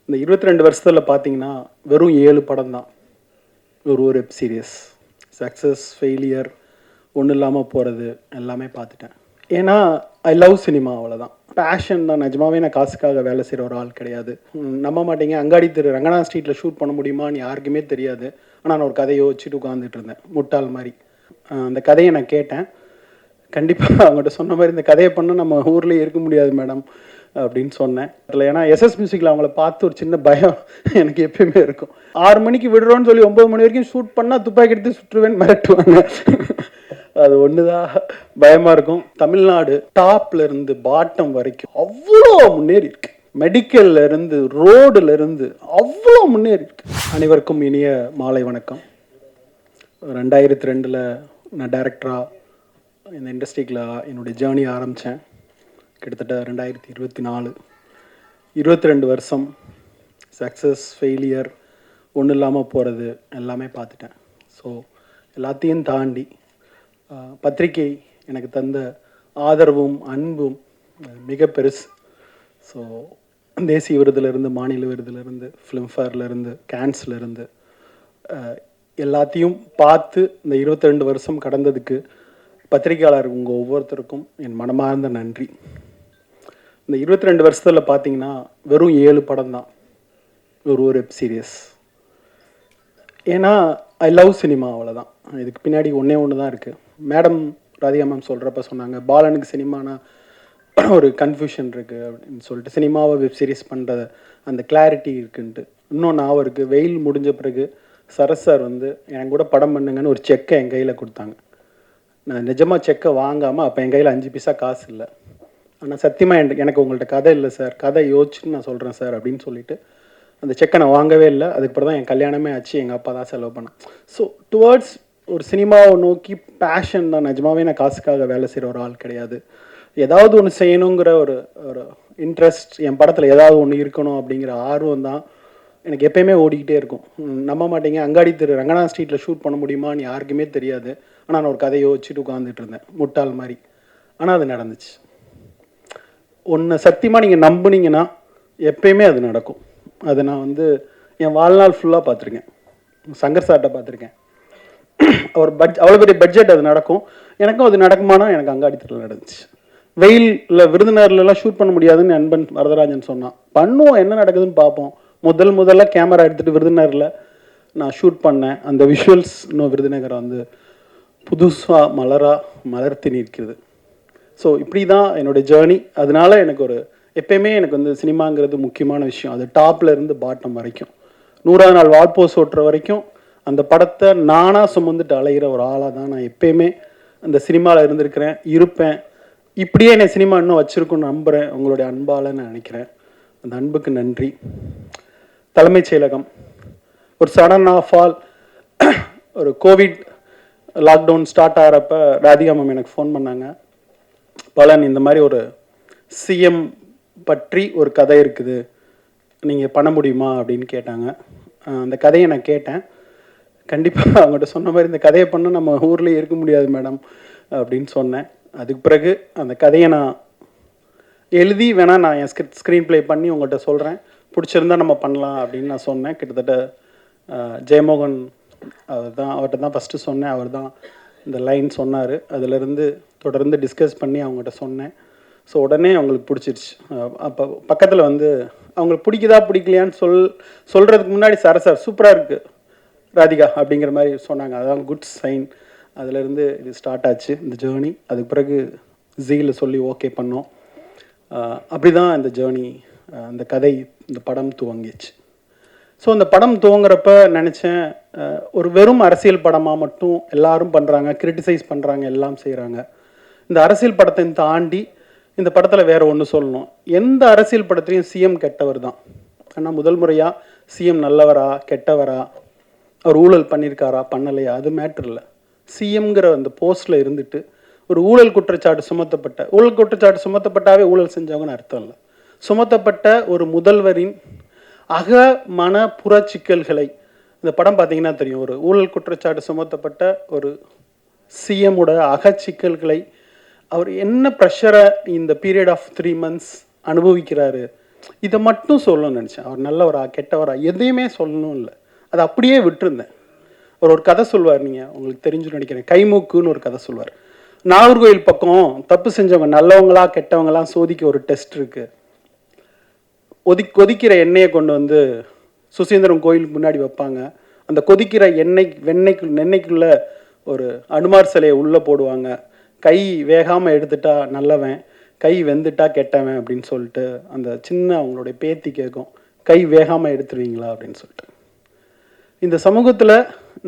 இந்த 22 வருஷத்துல பார்த்தீங்கன்னா, வெறும் 7 படம் தான். ஒரு ஒரு வெப் சீரியஸ். சக்சஸ், ஃபெயிலியர், ஒண்ணும் இல்லாம போறது எல்லாமே பார்த்துட்டேன். ஏன்னா, ஐ லவ் சினிமா அவ்வளோதான். பேஷன் தான். நிஜமாவே நான் காசுக்காக வேலை செய்ற ஒரு ஆள் கிடையாது. நம்ப மாட்டீங்க, அங்காடி தெரு ரங்கநாதன் ஸ்ட்ரீட்ல ஷூட் பண்ண முடியுமான்னு யாருக்குமே தெரியாது. ஆனா, நான் ஒரு கதைய யோசிச்சுட்டு உட்காந்துட்டு இருந்தேன். முட்டாள் மாரி. அந்த கதைய நான் கேட்டேன். கண்டிப்பா அவங்ககிட்ட சொன்ன மாரி, இந்த கதைய பண்ணா நம்ம ஊர்லயே இருக்க முடியாது மேடம் அப்படின்னு சொன்னேன். அதில் ஏன்னா எஸ்எஸ் மியூசிக்கில் அவங்கள பார்த்து ஒரு சின்ன பயம் எனக்கு எப்பயுமே இருக்கும். 6 மணிக்கு விடுறோன்னு சொல்லி 9 மணி வரைக்கும் ஷூட் பண்ணால் துப்பாக்கி எடுத்து சுற்றுவேன்னு மிரட்டுவாங்க. அது ஒண்ணுதான் பயமா இருக்கும். தமிழ்நாடு டாப்ல இருந்து பாட்டம் வரைக்கும் அவ்வளோ முன்னேறி இருக்கு. மெடிக்கல்ல இருந்து ரோடுல இருந்து அவ்வளோ முன்னேறி இருக்கு. அனைவருக்கும் இனிய மாலை வணக்கம். 2002 நான் டைரக்டரா இந்த இண்டஸ்ட்ரிக்குள்ள என்னுடைய ஜேர்னி ஆரம்பித்தேன். கிட்டத்தட்ட 2024 22 வருஷம் சக்ஸஸ், ஃபெயிலியர், ஒன்றும் இல்லாமல் போகிறது எல்லாமே பார்த்துட்டேன். ஸோ எல்லாத்தையும் தாண்டி பத்திரிகை எனக்கு தந்த ஆதரவும் அன்பும் மிக பெருசு. ஸோ தேசிய விருதுலேருந்து, மாநில விருதுலேருந்து, ஃபிலிம்ஃபேர்லேருந்து, கேன்ஸ்லேருந்து எல்லாத்தையும் பார்த்து இந்த 22 வருஷம் கடந்ததுக்கு பத்திரிகையாளர் உங்கள் ஒவ்வொருத்தருக்கும் என் மனமார்ந்த நன்றி. இந்த 22 வருஷத்தில் பார்த்தீங்கன்னா, வெறும் 7 படம் தான். ஒரு ஒரு வெப் சீரியஸ். ஏன்னா ஐ லவ் சினிமா அவ்வளோதான். இதுக்கு பின்னாடி ஒன்று தான் இருக்குது. மேடம் ராதிகா மேம் சொல்கிறப்ப சொன்னாங்க, பாலனுக்கு சினிமானா ஒரு கன்ஃபியூஷன் இருக்குது அப்படின்னு சொல்லிட்டு, சினிமாவை வெப் சீரிஸ் பண்ணுற அந்த கிளாரிட்டி இருக்குன்ட்டு. இன்னொன்று ஞாபகம் இருக்குது, வெயில் முடிஞ்ச பிறகு சரஸ் சார் வந்து என் கூட படம் பண்ணுங்கன்னு ஒரு செக்கை என் கையில் கொடுத்தாங்க. நான் நிஜமாக செக்கை வாங்காமல், அப்போ என் கையில் 5 பைசா காசு இல்லை. ஆனால் சத்தியமாக எனக்கு உங்கள்கிட்ட கதை இல்லை சார், கதை யோசிச்சுன்னு நான் சொல்கிறேன் சார் அப்படின்னு சொல்லிட்டு அந்த செக்கை நான் வாங்கவே இல்லை. அதுக்கப்புறம் தான் என் கல்யாணமே ஆச்சு. எங்கள் அப்பா தான் செலவு பண்ணேன். ஸோ டுவர்ட்ஸ் ஒரு சினிமாவை நோக்கி பேஷன் தான். நிஜமாவே நான் காசுக்காக வேலை செய்கிற ஒரு ஆள் கிடையாது. ஏதாவது ஒன்று செய்யணுங்கிற ஒரு ஒரு இன்ட்ரெஸ்ட், என் படத்தில் ஏதாவது ஒன்று இருக்கணும் அப்படிங்கிற ஆர்வம் தான் எனக்கு எப்பயுமே ஓடிக்கிட்டே இருக்கும். நம்ப மாட்டீங்க, அங்காடி தெரு ரங்கநாதன் ஸ்ட்ரீட்டில் ஷூட் பண்ண முடியுமான்னு யாருக்குமே தெரியாது. ஆனால் நான் ஒரு கதையை யோசிச்சுட்டு உட்காந்துட்டு இருந்தேன், முட்டாள் மாதிரி. ஆனால் அது நடந்துச்சு. ஒன்று சத்தியமாக நீங்கள் நம்புனீங்கன்னா எப்பயுமே அது நடக்கும். அதை நான் வந்து என் வாழ்நாள் ஃபுல்லாக பார்த்துருக்கேன். சங்கர் சார்கிட்ட பார்த்துருக்கேன். அவர் அவ்வளோ பெரிய பட்ஜெட் அது நடக்கும். எனக்கும் அது நடக்குமானா எனக்கு அங்காடி தெருவில் நடந்துச்சு. வெயிலில் விருதுநகர்லாம் ஷூட் பண்ண முடியாதுன்னு நண்பன் வரதராஜன் சொன்னான். பண்ணுவோம், என்ன நடக்குதுன்னு பார்ப்போம். முதல்ல கேமரா எடுத்துகிட்டு விருதுநகரில் நான் ஷூட் பண்ணேன். அந்த விஷுவல்ஸ் இன்னும் விருதுநகரை வந்து புதுசாக மலர்த்தி நிற்கிறது. ஸோ இப்படி தான் என்னுடைய ஜேர்னி. அதனால எனக்கு எப்பயுமே எனக்கு வந்து சினிமாங்கிறது முக்கியமான விஷயம். அது டாப்ல இருந்து பாட்டம் வரைக்கும், 100ஆவது நாள் வால்போஸ் ஓட்டுற வரைக்கும் அந்த படத்தை நானாக சுமந்துட்டு அலைகிற ஒரு ஆளாக தான் நான் எப்பயுமே அந்த சினிமாவில் இருந்திருக்கிறேன், இருப்பேன். இப்படியே என்னை சினிமா இன்னும் வச்சுருக்குன்னு நம்புகிறேன். உங்களுடைய அன்பால் நான் நினைக்கிறேன். அந்த அன்புக்கு நன்றி. தலைமைச் செயலகம் ஒரு சடன் ஆஃப் ஆல், ஒரு கோவிட் லாக்டவுன் ஸ்டார்ட் ஆகிறப்ப ராதிகா மேம் எனக்கு ஃபோன் பண்ணாங்க. பலன், இந்த மாதிரி ஒரு சிஎம் பற்றி ஒரு கதை இருக்குது, நீங்கள் பண்ண முடியுமா அப்படின்னு கேட்டாங்க. அந்த கதையை நான் கேட்டேன். கண்டிப்பாக அவங்கள்ட்ட சொன்ன மாதிரி, இந்த கதையை பண்ணால் நம்ம ஊர்லேயே இருக்க முடியாது மேடம் அப்படின்னு சொன்னேன். அதுக்கு பிறகு அந்த கதையை நான் எழுதி வேணால் நான் என் ஸ்க்ரீன் ப்ளே பண்ணி உங்கள்கிட்ட சொல்கிறேன், பிடிச்சிருந்தா நம்ம பண்ணலாம் அப்படின்னு நான் சொன்னேன். கிட்டத்தட்ட ஜெயமோகன் அவர்கிட்ட தான் ஃபஸ்ட்டு சொன்னேன். அவர் தான் இந்த லைன் சொன்னார். அதிலிருந்து தொடர்ந்து டிஸ்கஸ் பண்ணி அவங்ககிட்ட சொன்னேன். ஸோ உடனே அவங்களுக்கு பிடிச்சிருச்சு. அப்போ பக்கத்தில் வந்து அவங்களுக்கு பிடிக்குதா பிடிக்கலையான்னு சொல்கிறதுக்கு முன்னாடி சார் சூப்பராக இருக்குது ராதிகா அப்படிங்கிற மாதிரி சொன்னாங்க. அதுதான் குட் சைன். அதிலேருந்து இது ஸ்டார்ட் ஆச்சு இந்த ஜேர்னி. அதுக்கு பிறகு ஜீயில் சொல்லி ஓகே பண்ணோம். அப்படி தான் இந்த ஜேர்னி, அந்த கதை, இந்த படம் துவங்கிச்சு. ஸோ அந்த படம் துவங்குறப்ப நினச்சேன், ஒரு வெறும் அரசியல் படமாக மட்டும் எல்லாரும் பண்ணுறாங்க, கிரிட்டிசைஸ் பண்ணுறாங்க, எல்லாம் செய்கிறாங்க. இந்த அரசியல் படத்தை தாண்டி இந்த படத்தில் வேறு ஒன்று சொல்லணும். எந்த அரசியல் படத்துலையும் சிஎம் கெட்டவர் தான். ஆனால் முதல் முறையாக சிஎம் நல்லவரா கெட்டவரா, அவர் ஊழல் பண்ணியிருக்காரா பண்ணலையா, அது மேட்ரு இல்லை. சிஎம்ங்கிற அந்த போஸ்ட்டில் இருந்துட்டு ஒரு ஊழல் குற்றச்சாட்டு சுமத்தப்பட்டாவே ஊழல் செஞ்சவங்கன்னு அர்த்தம் இல்லை. சுமத்தப்பட்ட ஒரு முதல்வரின் அக மன புற சிக்கல்களை, இந்த படம் பார்த்தீங்கன்னா தெரியும், ஒரு ஊழல் குற்றச்சாட்டு சுமத்தப்பட்ட ஒரு சிஎம்மோட அகச்சிக்கல்களை, அவர் என்ன ப்ரெஷரை இந்த பீரியட் ஆஃப் 3 months அனுபவிக்கிறாரு, இதை மட்டும் சொல்லணும்னு நினச்சேன். அவர் நல்லவரா கெட்டவரா எதையுமே சொல்லணும் இல்லை, அதை அப்படியே விட்டுருந்தேன். அவர் ஒரு கதை சொல்வார், நீங்கள் உங்களுக்கு தெரிஞ்சுன்னு நினைக்கிறேன், கைமூக்குன்னு ஒரு கதை சொல்வார். நாகர்கோயில் பக்கம் தப்பு செஞ்சவங்க நல்லவங்களா கெட்டவங்களாம் சோதிக்க ஒரு டெஸ்ட் இருக்குது. கொதிக்கிற எண்ணெயை கொண்டு வந்து சுசீந்திரம் கோயிலுக்கு முன்னாடி வைப்பாங்க. அந்த கொதிக்கிற எண்ணெய்க்குள்ளே ஒரு அனுமார் சிலையை உள்ளே போடுவாங்க. கை வேகாமல் எடுத்துட்டா நல்லவன், கை வெந்துட்டா கெட்டவன் அப்படின்னு சொல்லிட்டு அந்த சின்ன அவங்களுடைய பேத்தி கேட்கும், கை வேகாமல் எடுத்துருவீங்களா அப்படின்னு சொல்லிட்டு. இந்த சமூகத்தில்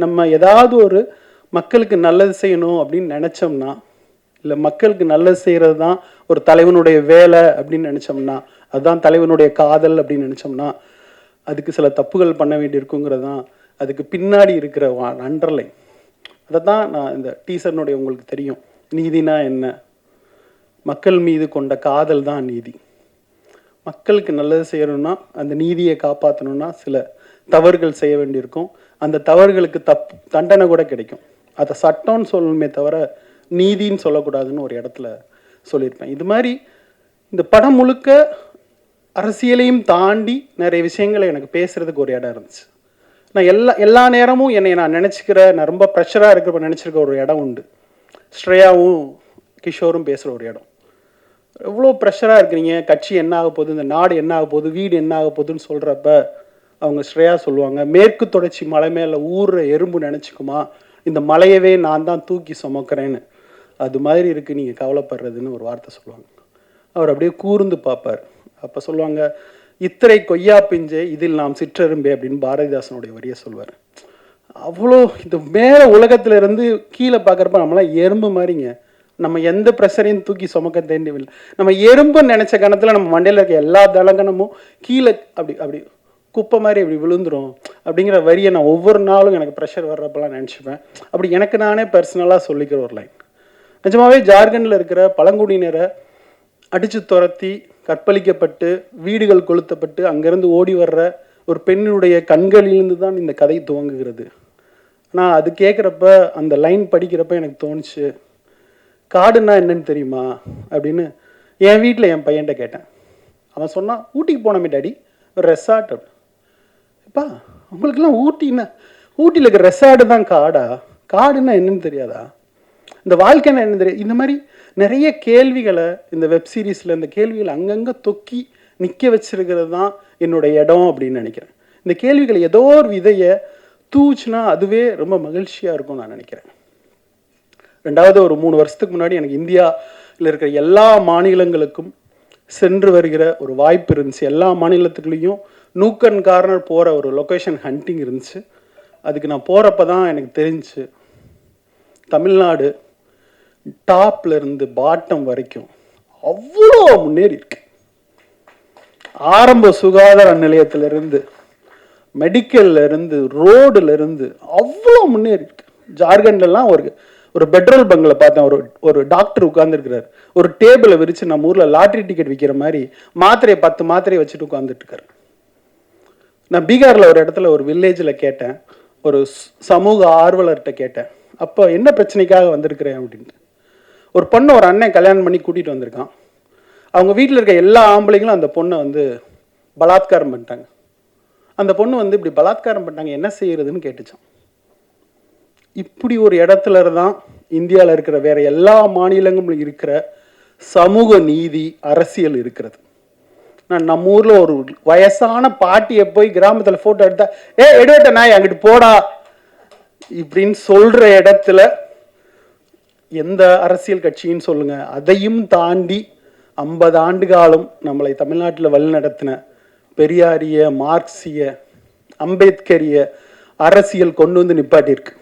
நம்ம ஏதாவது ஒரு மக்களுக்கு நல்லது செய்யணும் அப்படின்னு நினச்சோம்னா, இல்லை மக்களுக்கு நல்லது செய்கிறது தான் ஒரு தலைவனுடைய வேலை அப்படின்னு நினச்சோம்னா, அதுதான் தலைவனுடைய காதல் அப்படின்னு நினச்சோம்னா, அதுக்கு சில தப்புகள் பண்ண வேண்டி இருக்குங்கிறது தான் அதுக்கு பின்னாடி இருக்கிற அண்டர்லைன். அதை தான் நான் இந்த டீசர்னுடைய உங்களுக்கு தெரியும், நீதினா என்ன, மக்கள் மீது கொண்ட காதல் தான் நீதி. மக்களுக்கு நல்லது செய்யணும்னா, அந்த நீதியை காப்பாற்றணும்னா சில தவறுகள் செய்ய வேண்டியிருக்கும். அந்த தவறுகளுக்கு தண்டனை கூட கிடைக்கும். அதை சட்டம்னு சொல்லணுமே தவிர நீதின்னு சொல்லக்கூடாதுன்னு ஒரு இடத்துல சொல்லியிருப்பேன். இது மாதிரி இந்த படம் முழுக்க அரசியலையும் தாண்டி நிறைய விஷயங்களை எனக்கு பேசுகிறதுக்கு ஒரு இடம் இருந்துச்சு. நான் எல்லா நேரமும் நான் நினச்சிக்கிற, நான் ரொம்ப ப்ரெஷராக இருக்கிறப்ப நினச்சிருக்க ஒரு இடம் உண்டு. ஸ்ரேயாவும் கிஷோரும் பேசுகிற ஒரு இடம். எவ்வளோ ப்ரெஷராக இருக்கிறீங்க, கட்சி என்ன ஆக போகுது, இந்த நாடு என்ன ஆக போகுது, வீடு என்ன ஆக போகுதுன்னு சொல்கிறப்ப அவங்க ஸ்ரேயா சொல்லுவாங்க, மேற்கு தொடர்ச்சி மலை மேலே ஊறுற எறும்பு நினச்சிக்குமா, இந்த மலையவே நான் தான் தூக்கி சுமக்கிறேன்னு, அது மாதிரி இருக்குது நீங்கள் கவலைப்படுறதுன்னு ஒரு வார்த்தை சொல்லுவாங்க. அவர் அப்படியே கூர்ந்து பார்ப்பார். அப்போ சொல்லுவாங்க, இத்திரை கொய்யா பிஞ்சே இதில் நாம் சிற்றெரும்பே அப்படின்னு பாரதிதாசனுடைய வரியை சொல்வார். அவ்வளோ இந்த மேலே உலகத்துல இருந்து கீழே பார்க்குறப்ப நம்மளாம் எறும்பு மாதிரிங்க. நம்ம எந்த ப்ரெஷரையும் தூக்கி சுமக்க தேவையில்லை. நம்ம எறும்புன்னு நினச்ச கணத்தில் நம்ம மண்டையில் இருக்க எல்லா தலங்கணமும் கீழே அப்படி குப்பை மாதிரி அப்படி விழுந்துடும் அப்படிங்கிற வரியை நான் ஒவ்வொரு நாளும் எனக்கு ப்ரெஷர் வர்றப்பெல்லாம் நினச்சிப்பேன். அப்படி எனக்கு நானே பர்சனலாக சொல்லிக்கிற ஒரு லைன். நிஜமாவே ஜார்க்கண்டில் இருக்கிற பழங்குடியினரை அடித்து துரத்தி கற்பழிக்கப்பட்டு வீடுகள் கொளுத்தப்பட்டு அங்கேருந்து ஓடி வர்ற ஒரு பெண்ணினுடைய கண்களிலிருந்து தான் இந்த கதை துவங்குகிறது. நான் அது கேட்குறப்ப, அந்த லைன் படிக்கிறப்ப எனக்கு தோணுச்சு, காடுன்னா என்னன்னு தெரியுமா அப்படின்னு என் வீட்டில் என் பையன்கிட்ட கேட்டேன். அவன் சொன்னான், ஊட்டிக்கு போனோமே டாடி, ஒரு ரெசார்ட். அப்படி எப்பா உங்களுக்கெல்லாம் ஊட்டின்னா, ஊட்டியில் இருக்கிற ரெசார்ட்டு தான் காடா, காடுன்னா என்னன்னு தெரியாதா, இந்த வாழ்க்கைன்னா என்ன தெரியாது. இந்த மாதிரி நிறைய கேள்விகளை இந்த வெப் சீரிஸில் இந்த கேள்விகளை அங்கங்கே தொக்கி நிற்க வச்சிருக்கிறது தான் என்னுடைய இடம் அப்படின்னு நினைக்கிறேன். இந்த கேள்விகளை ஏதோ ஒரு விதையை தூச்சுனா அதுவே ரொம்ப மகிழ்ச்சியாக இருக்கும் நான் நினைக்கிறேன். ரெண்டாவது, ஒரு 3 வருஷத்துக்கு முன்னாடி எனக்கு இந்தியாவில் இருக்கிற எல்லா மாநிலங்களுக்கும் சென்று வருகிற ஒரு வாய்ப்பு இருந்துச்சு. எல்லா மாநிலத்துக்குள்ளேயும் நூக்கன் கார்னர் போகிற ஒரு லொக்கேஷன் ஹண்டிங் இருந்துச்சு. அதுக்கு நான் போகிறப்ப தான் எனக்கு தெரிஞ்சு தமிழ்நாடு டாப்ல இருந்து பாட்டம் வரைக்கும் அவ்வளோ முன்னேறி இருக்கு. ஆரம்ப சுகாதார நிலையத்திலிருந்து, மெடிக்கல்ல இருந்து, ரோடுல இருந்து அவ்வளோ முன்னேறி இருக்கு. ஜார்க்கண்ட்லாம் ஒரு பெட்ரோல் பங்க்ல பார்த்தேன், ஒரு டாக்டர் உட்கார்ந்துருக்கிறார். ஒரு டேபிளை விரிச்சு நம்ம ஊர்ல லாட்ரி டிக்கெட் விற்கிற மாதிரி மாத்திரையை 10 மாத்திரையை வச்சுட்டு உட்கார்ந்துட்டு இருக்காரு. நான் பீகார்ல ஒரு இடத்துல ஒரு வில்லேஜில் கேட்டேன், ஒரு சமூக ஆர்வலர்கிட்ட கேட்டேன், அப்போ என்ன பிரச்சனைக்காக வந்திருக்கிறேன் அப்படின்ட்டு. ஒரு பொண்ணை ஒரு அண்ணன் கல்யாணம் பண்ணி கூட்டிகிட்டு வந்திருக்கான். அவங்க வீட்டில் இருக்க எல்லா ஆம்பளைங்களும் அந்த பொண்ணை வந்து பலாத்காரம் பண்ணிட்டாங்க. அந்த பொண்ணு வந்து இப்படி பலாத்காரம் பண்ணிட்டாங்க, என்ன செய்யறதுன்னு கேட்டுச்சான். இப்படி ஒரு இடத்துல தான் இந்தியாவில் இருக்கிற வேற எல்லா மாநிலங்களும் இருக்கிற சமூக நீதி அரசியல் இருக்கிறது. நான் நம்ம ஊரில் ஒரு வயசான பாட்டியை போய் கிராமத்தில் ஃபோட்டோ எடுத்தா, எடுத்த நாய் அங்கிட்டு போடா இப்படின்னு சொல்கிற இடத்துல எந்த அரசியல் கட்சின்னு சொல்லுங்க, அதையும் தாண்டி 50 ஆண்டு காலம் நம்மளை தமிழ்நாட்டில் வழிநடத்தின பெரியாரிய, மார்க்சிய, அம்பேத்கரிய அரசியல் கொண்டு வந்து நிப்பாட்டியிருக்கு.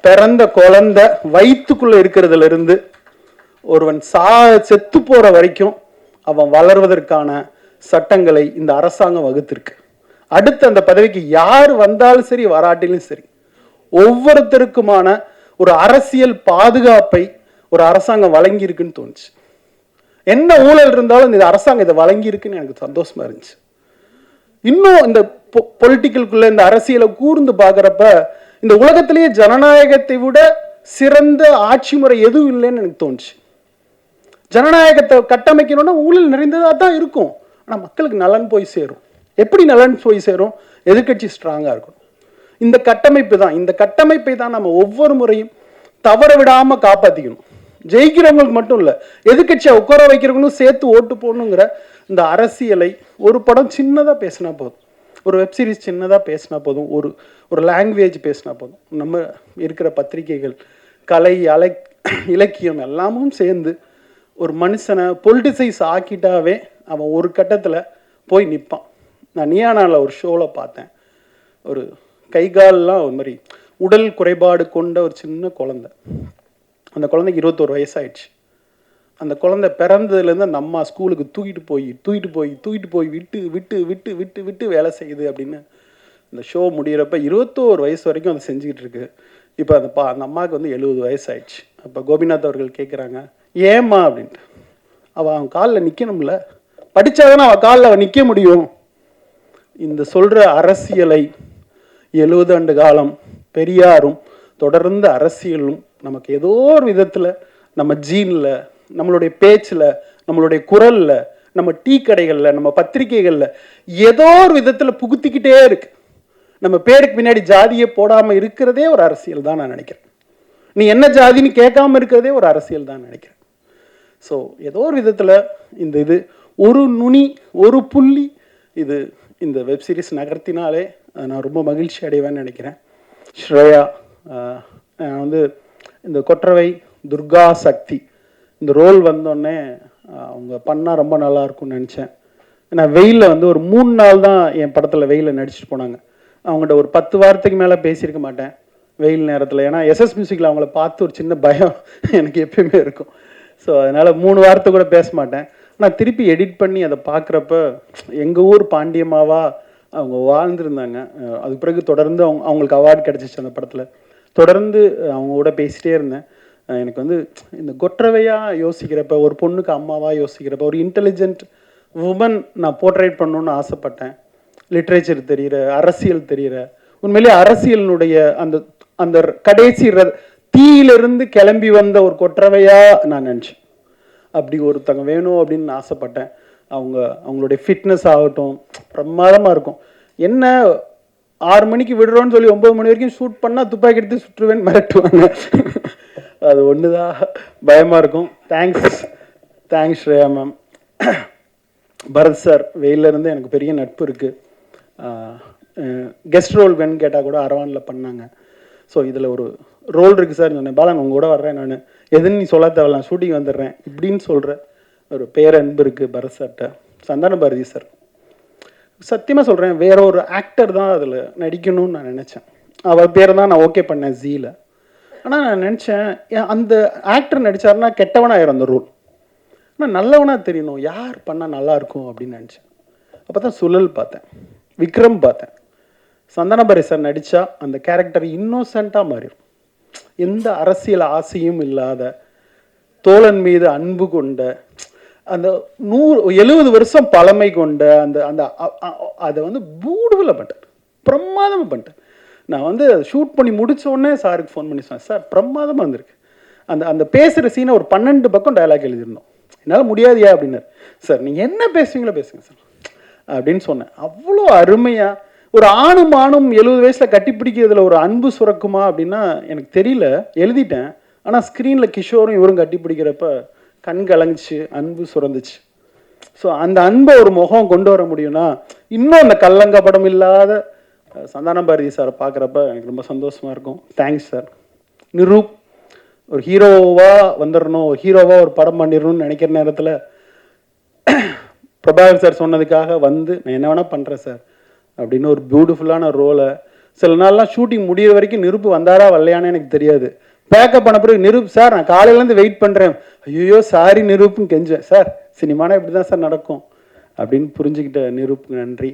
பிறந்த குழந்தை வயிற்றுக்குள்ள இருக்கிறதுல இருந்து ஒருவன் செத்து போற வரைக்கும் அவன் வளர்வதற்கான சட்டங்களை இந்த அரசாங்கம் வகுத்திருக்கு. அடுத்து அந்த பதவிக்கு யார் வந்தாலும் சரி வராட்டிலும் சரி ஒவ்வொருத்தருக்குமான ஒரு அரசியல் பாதுகாப்பை ஒரு அரசாங்கம் வழங்கி இருக்குன்னு தோணுச்சு. என்ன ஊழல் இருந்தாலும் இந்த அரசாங்கம் இதை வழங்கி இருக்குன்னு எனக்கு சந்தோஷமா இருந்துச்சு. இன்னும் இந்த பொலிட்டிக்கலுக்குள்ள இந்த அரசியலை கூர்ந்து பார்க்குறப்ப இந்த உலகத்திலேயே ஜனநாயகத்தை விட சிறந்த ஆட்சி முறை எதுவும் இல்லைன்னு எனக்கு தோணுச்சு. ஜனநாயகத்தை கட்டமைக்கணும்னா ஊழல் நிறைந்ததாக தான் இருக்கும். ஆனால் மக்களுக்கு நலன் போய் சேரும். எப்படி நலன் போய் சேரும்? எதிர்கட்சி ஸ்ட்ராங்காக இருக்கணும். இந்த கட்டமைப்பு தான், இந்த கட்டமைப்பை தான் நம்ம ஒவ்வொரு முறையும் தவற விடாமல் காப்பாற்றிக்கணும். ஜெயிக்கிறவங்களுக்கு மட்டும் இல்லை, எதிர்கட்சியை உட்கார வைக்கிறவங்களும் சேர்த்து ஓட்டு போடணுங்கிற இந்த அரசியலை ஒரு படம் சின்னதாக பேசினா போதும், ஒரு வெப்சீரிஸ் சின்னதாக பேசினா போதும், ஒரு லாங்குவேஜ் பேசினா போதும், நம்ம இருக்கிற பத்திரிகைகள், கலை, இலக்கியம் எல்லாமும் சேர்ந்து ஒரு மனுஷனை பொலிட்டிசைஸ் ஆக்கிட்டாவே அவன் ஒரு கட்டத்தில் போய் நிற்பான். நான் நியானாவில் ஒரு ஷோவில் பார்த்தேன். ஒரு கைகாலெலாம் ஒரு மாதிரி உடல் குறைபாடு கொண்ட ஒரு சின்ன குழந்தை. அந்த குழந்தைக்கு 21 வயசாயிடுச்சு. அந்த குழந்தை பிறந்ததுலேருந்து அந்த அம்மா ஸ்கூலுக்கு தூக்கிட்டு போய் விட்டு விட்டு விட்டு விட்டு விட்டு வேலை செய்யுது அப்படின்னு இந்த ஷோ முடிகிறப்ப 21 வயசு வரைக்கும் அதை செஞ்சுக்கிட்டு இருக்கு. இப்போ அந்த அம்மாவுக்கு வந்து 70 வயசாயிடுச்சு. அப்போ கோபிநாத் அவர்கள் கேட்குறாங்க, ஏம்மா அப்படின்ட்டு. அவன் காலில் நிற்கணும்ல, படித்தாதானே அவள் காலில் அவள் நிற்க முடியும். இந்த சொல்கிற அரசியலை 70 ஆண்டு காலம் பெரியாரும் தொடர்ந்த அரசியலும் நமக்கு ஏதோ ஒரு விதத்தில் நம்ம ஜீனில், நம்மளுடைய பேச்சில், நம்மளுடைய குரலில், நம்ம டீ கடைகளில், நம்ம பத்திரிகைகளில் ஏதோ ஒரு விதத்தில் புகுத்திக்கிட்டே இருக்கு. நம்ம பேருக்கு பின்னாடி ஜாதியை போடாமல் இருக்கிறதே ஒரு அரசியல் தான் நான் நினைக்கிறேன். நீ என்ன ஜாதின்னு கேட்காம இருக்கிறதே ஒரு அரசியல் தான் நினைக்கிறேன். ஸோ ஏதோ ஒரு விதத்தில் இது ஒரு நுனி, ஒரு புள்ளி இது இந்த வெப்சீரிஸ் நகர்த்தினாலே நான் ரொம்ப மகிழ்ச்சி அடைவேன்னு நினைக்கிறேன். ஸ்ரேயா வந்து இந்த கொற்றவை துர்கா சக்தி இந்த ரோல் வந்தோடனே அவங்க பண்ணால் ரொம்ப நல்லாயிருக்கும்னு நினச்சேன். ஏன்னா வெயிலில் வந்து ஒரு 3 நாள் தான் என் படத்தில் வெயிலில் நடிச்சுட்டு போனாங்க. அவங்கள்ட்ட ஒரு 10 வாரத்துக்கு மேலே பேசியிருக்க மாட்டேன் வெயில் நேரத்தில். ஏன்னா எஸ்எஸ் மியூசிக்கில் அவங்கள பார்த்து ஒரு சின்ன பயம் எனக்கு எப்பயுமே இருக்கும். ஸோ அதனால் 3 வாரத்தை கூட பேச மாட்டேன். நான் திருப்பி எடிட் பண்ணி அதை பார்க்குறப்ப எங்கள் ஊர் பாண்டியம்மாவா அவங்க வாழ்ந்துருந்தாங்க. அதுக்கு பிறகு தொடர்ந்து அவங்களுக்கு அவார்டு கிடச்சிச்சு அந்த படத்தில். தொடர்ந்து அவங்க கூட பேசிகிட்டே இருந்தேன். எனக்கு வந்து இந்த கொற்றவையாக யோசிக்கிறப்ப, ஒரு பொண்ணுக்கு அம்மாவாக யோசிக்கிறப்ப, ஒரு இன்டெலிஜென்ட் உமன் நான் போர்ட்ரேட் பண்ணணுன்னு ஆசைப்பட்டேன். லிட்ரேச்சர் தெரிகிற, அரசியல் தெரிகிற, உண்மையிலே அரசியலினுடைய அந்த அந்த கடைசி தீயிலிருந்து கிளம்பி வந்த ஒரு கொற்றவையாக நான் நினச்சேன். அப்படி ஒருத்தங்க வேணும் அப்படின்னு ஆசைப்பட்டேன். அவங்களுடைய ஃபிட்னஸ் ஆகட்டும் பிரமாதமாக இருக்கும். என்ன 6 மணிக்கு விடுறோன்னு சொல்லி 9 மணி வரைக்கும் ஷூட் பண்ணால் துப்பாக்கி எடுத்து சுற்றுவேன்னு மிரட்டுவாங்க. அது ஒன்று தான் பயமாக இருக்கும். Thanks Shreya ma'am. Bharath sir வெயிலேருந்து எனக்கு பெரிய நட்பு இருக்குது. கெஸ்ட் ரோல் வேணும்னு கேட்டால் கூட அரவானில் பண்ணாங்க. ஸோ இதில் ஒரு ரோல் இருக்குது சார் சொன்னேன். பாலன் உங்க கூட வர்றேன், நான் எதுன்னு நீ சொல்ல தேவையில்ல, ஷூட்டிங் வந்துடுறேன் இப்படின்னு சொல்கிற ஒரு பேரன்பு இருக்குது பரத் சார்கிட்ட. சந்தான பாரதி சார் சத்தியமாக சொல்கிறேன், வேற ஒரு ஆக்டர் தான் அதில் நடிக்கணும்னு நான் நினச்சேன். அவர் பேரை தான் நான் ஓகே பண்ணேன் ஜீல. ஆனால் நான் நினச்சேன் அந்த ஆக்டர் நடித்தாருன்னா கெட்டவனாயிரும் அந்த ரோல். ஆனால் நல்லவனாக தெரியணும், யார் பண்ணால் நல்லாயிருக்கும் அப்படின்னு நினச்சேன். அப்போ தான் சுழல் பார்த்தேன், விக்ரம் பார்த்தேன். சந்தான பாரதி சார் நடித்தா அந்த கேரக்டர் இன்னோசென்ட்டாக மாறிடும். எந்த அரசியல் ஆசையும் இல்லாத, தோழன் மீது அன்பு கொண்ட, அந்த 70 வருஷம் பழமை கொண்ட அந்த அந்த அதை வந்து பியூட்டிஃபுல்லாக பண்ணிட்டேன், பிரமாதமாக பண்ணிட்டேன். நான் வந்து அதை ஷூட் பண்ணி முடித்தோடனே சாருக்கு ஃபோன் பண்ணி சொன்னேன், சார் பிரமாதமாக இருந்திருக்கு. அந்த பேசுகிற சீனை ஒரு 12 பக்கம் டயலாக் எழுதியிருந்தோம். என்னால் முடியாதியா அப்படின்னாரு. சார் நீங்கள் என்ன பேசுவீங்களோ பேசுங்க சார் அப்படின்னு சொன்னேன். அவ்வளோ அருமையாக ஒரு ஆணும் 70 வயசில் கட்டி பிடிக்கிறதுல ஒரு அன்பு சுரக்குமா அப்படின்னா எனக்கு தெரியல, எழுதிட்டேன். ஆனால் ஸ்க்ரீனில் கிஷோரும் இவரும் கட்டி பிடிக்கிறப்ப கண் கலங்கிச்சு, அன்பு சுரந்துச்சு. ஸோ அந்த அன்பை ஒரு முகம் கொண்டு வர முடியும்னா இன்னும் அந்த கல்லங்கப்படம் இல்லாத சந்தான பாரதி சாரை பார்க்குறப்ப எனக்கு ரொம்ப சந்தோஷமாக இருக்கும். Thanks sir. நிரூப் ஒரு ஹீரோவாக வந்துடணும், ஹீரோவாக ஒரு படம் பண்ணிடணும்னு நினைக்கிற நேரத்தில் பிரபாகர் சார் சொன்னதுக்காக வந்து நான் என்ன வேணால் பண்ணுறேன் சார் அப்படின்னு ஒரு பியூட்டிஃபுல்லான ரோலை. சில நாள்லாம் ஷூட்டிங் முடிகிற வரைக்கும் நிருப்பு வந்தாரா வரலையானே எனக்கு தெரியாது. பேக்கப் பண்ண பிறகு நிரூப் சார் நான் காலையிலேருந்து வெயிட் பண்ணுறேன், ஐயோ சாரி நிரூப்னு கெஞ்சேன். சார் சினிமானா இப்படி தான் சார் நடக்கும் அப்படின்னு புரிஞ்சுக்கிட்ட நிரூப்புக்கு நன்றி.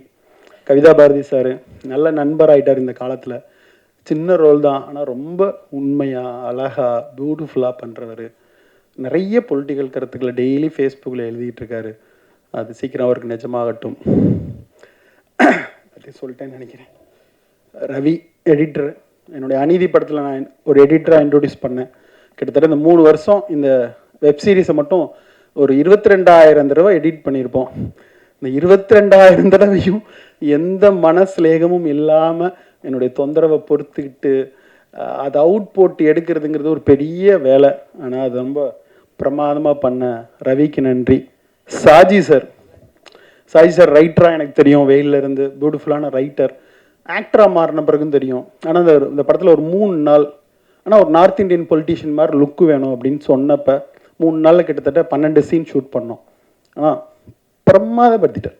கவிதா பாரதி சார் நல்ல நண்பர் ஆகிட்டார் இந்த காலத்தில். சின்ன ரோல் தான், ஆனால் ரொம்ப உண்மையாக அழகாக பியூட்டிஃபுல்லாக பண்ணுறவர். நிறைய பொலிட்டிக்கல் கருத்துக்களை டெய்லி ஃபேஸ்புக்கில் எழுதிட்டு இருக்காரு. அது சீக்கிரம் அவருக்கு நிஜமாகட்டும். அப்படி சொல்லிட்டேன்னு நினைக்கிறேன். ரவி எடிட்டர், என்னுடைய அநீதி படத்தில் நான் ஒரு எடிட்டராக இன்ட்ரோடியூஸ் பண்ணேன். கிட்டத்தட்ட இந்த 3 வருஷம் இந்த வெப்சீரிஸை மட்டும் ஒரு 22,000 தடவை எடிட் பண்ணியிருப்போம். இந்த 22,000 தடவையும் எந்த மனஸ்லேகமும் இல்லாமல் என்னுடைய தொந்தரவை பொறுத்துக்கிட்டு அதை அவுட் போட்டு எடுக்கிறதுங்கிறது ஒரு பெரிய வேலை. ஆனால் அது ரொம்ப பிரமாதமாக பண்ண ரவிக்கு நன்றி. சாஜி சார் ரைட்டராக எனக்கு தெரியும், வெயிலில் இருந்து பியூட்டிஃபுல்லான ரைட்டர். ஆக்டராக மாறின பிறகும் தெரியும். ஆனால் இந்த படத்தில் ஒரு 3 நாள், ஆனால் ஒரு நார்த் இந்தியன் பொலிட்டீஷியன் மாதிரி லுக்கு வேணும் அப்படின்னு சொன்னப்போ 3 நாளில் கிட்டத்தட்ட 12 சீன் ஷூட் பண்ணோம். ஆனால் பிரமாதப்படுத்திட்டார்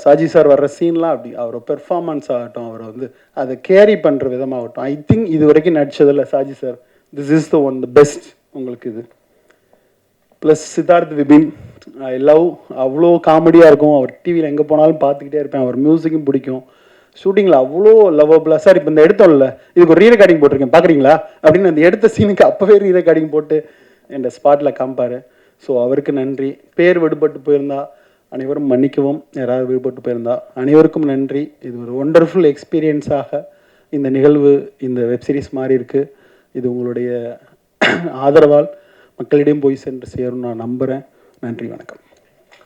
சாஜி சார். வர்ற சீன்லாம் அப்படி அவர் பெர்ஃபார்மன்ஸ் ஆகட்டும், அவர் வந்து அதை கேரி பண்ணுற விதமாகட்டும், ஐ திங்க் இது வரைக்கும் நடித்ததில்லை Saji sir, this is the best உங்களுக்கு இது. Plus Siddharth Vipin, I love, அவ்வளோ காமெடியாக இருக்கும். அவர் டிவியில் எங்கே போனாலும் பார்த்துக்கிட்டே இருப்பேன். அவர் மியூசிக்கும் பிடிக்கும். ஷூட்டிங்கில் அவ்வளோ லவ்வபிளாக. சார் இப்போ இந்த எடுத்தோம்ல, இதுக்கு ஒரு ரீரெக்கார்டிங் போட்டிருக்கேன் பார்க்குறீங்களா அப்படின்னு அந்த எடுத்த சீனுக்கு அப்போவே ரீரெக்கார்டிங் போட்டு என் ஸ்பாட்டில் காமிப்பார். ஸோ அவருக்கு நன்றி. பேர் விடுபட்டு போயிருந்தா அனைவரும் மன்னிக்கவும், யாராவது விடுபட்டு போயிருந்தா அனைவருக்கும் நன்றி. இது ஒரு ஒண்டர்ஃபுல் எக்ஸ்பீரியன்ஸாக இந்த நிகழ்வு, இந்த வெப்சீரிஸ் மாறி இருக்குது. இது உங்களுடைய ஆதரவால் மக்களிடையும் போய் சென்று சேரும் நான் நம்புகிறேன். நன்றி, வணக்கம்.